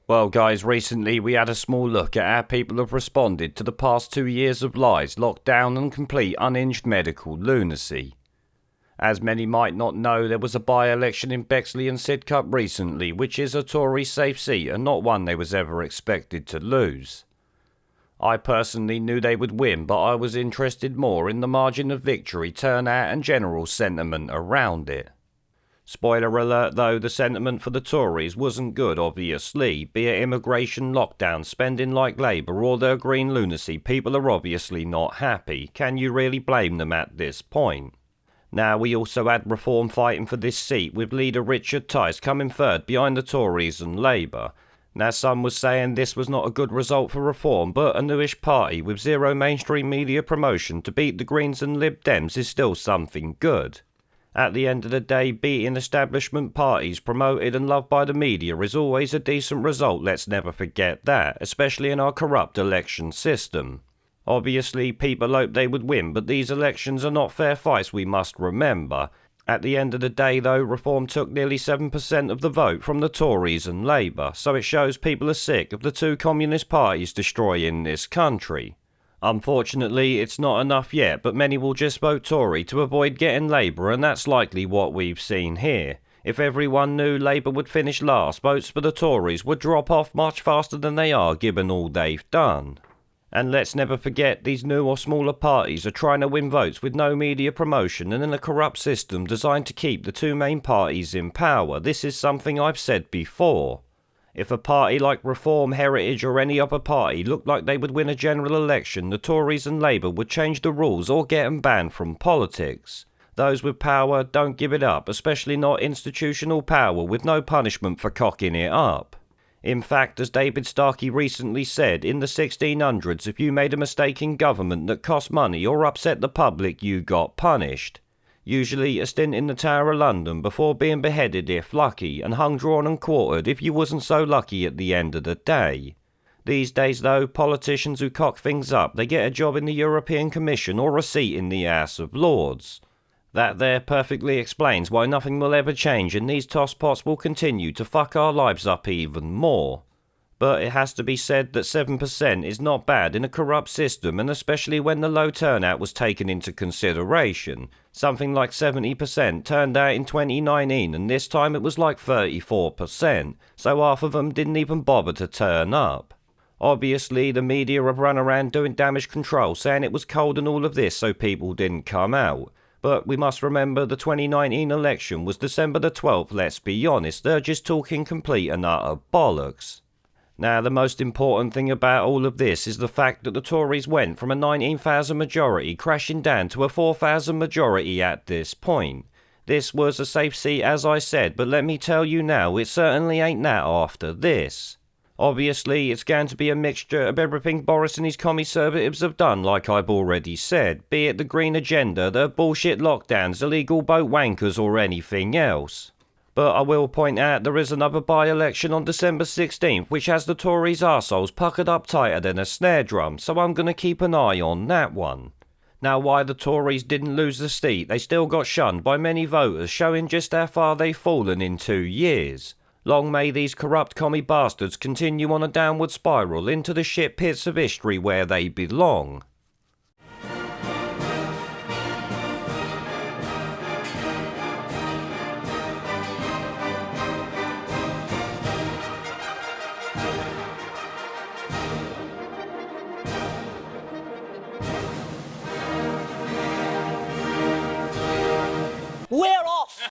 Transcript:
Well guys, recently we had a small look at how people have responded to the past 2 years of lies, lockdown and complete unhinged medical lunacy. As many might not know, there was a by-election in Bexley and Sidcup recently, which is a Tory safe seat and not one they was ever expected to lose. I personally knew they would win, but I was interested more in the margin of victory, turnout and general sentiment around it. Spoiler alert though, the sentiment for the Tories wasn't good obviously, be it immigration, lockdown, spending like Labour or their green lunacy, people are obviously not happy. Can you really blame them at this point? Now we also had Reform fighting for this seat, with leader Richard Tice coming third behind the Tories and Labour. Now some was saying this was not a good result for Reform, but a newish party with zero mainstream media promotion to beat the Greens and Lib Dems is still something good. At the end of the day, beating establishment parties promoted and loved by the media is always a decent result, let's never forget that, especially in our corrupt election system. Obviously, people hoped they would win, but these elections are not fair fights, we must remember. At the end of the day though, Reform took nearly 7% of the vote from the Tories and Labour, so it shows people are sick of the two communist parties destroying this country. Unfortunately, it's not enough yet, but many will just vote Tory to avoid getting Labour, and that's likely what we've seen here. If everyone knew Labour would finish last, votes for the Tories would drop off much faster than they are given all they've done. And let's never forget, these new or smaller parties are trying to win votes with no media promotion and in a corrupt system designed to keep the two main parties in power. This is something I've said before. If a party like Reform, Heritage or any other party looked like they would win a general election, the Tories and Labour would change the rules or get them banned from politics. Those with power don't give it up, especially not institutional power with no punishment for cocking it up. In fact, as David Starkey recently said, in the 1600s, if you made a mistake in government that cost money or upset the public, you got punished. Usually a stint in the Tower of London before being beheaded if lucky, and hung, drawn and quartered if you wasn't so lucky at the end of the day. These days though, politicians who cock things up, they get a job in the European Commission or a seat in the House of Lords. That there perfectly explains why nothing will ever change and these tosspots will continue to fuck our lives up even more. But it has to be said that 7% is not bad in a corrupt system, and especially when the low turnout was taken into consideration. Something like 70% turned out in 2019 and this time it was like 34%, so half of them didn't even bother to turn up. Obviously the media have run around doing damage control, saying it was cold and all of this so people didn't come out. But we must remember the 2019 election was December the 12th, let's be honest, they're just talking complete and utter bollocks. Now, the most important thing about all of this is the fact that the Tories went from a 19,000 majority crashing down to a 4,000 majority at this point. This was a safe seat as I said, but let me tell you now, it certainly ain't that after this. Obviously, it's going to be a mixture of everything Boris and his conservatives have done, like I've already said, be it the green agenda, the bullshit lockdowns, illegal boat wankers or anything else. But I will point out there is another by-election on December 16th which has the Tories' arseholes puckered up tighter than a snare drum, so I'm going to keep an eye on that one. Now why the Tories didn't lose the seat, they still got shunned by many voters, showing just how far they've fallen in 2 years. Long may these corrupt commie bastards continue on a downward spiral into the shit pits of history where they belong.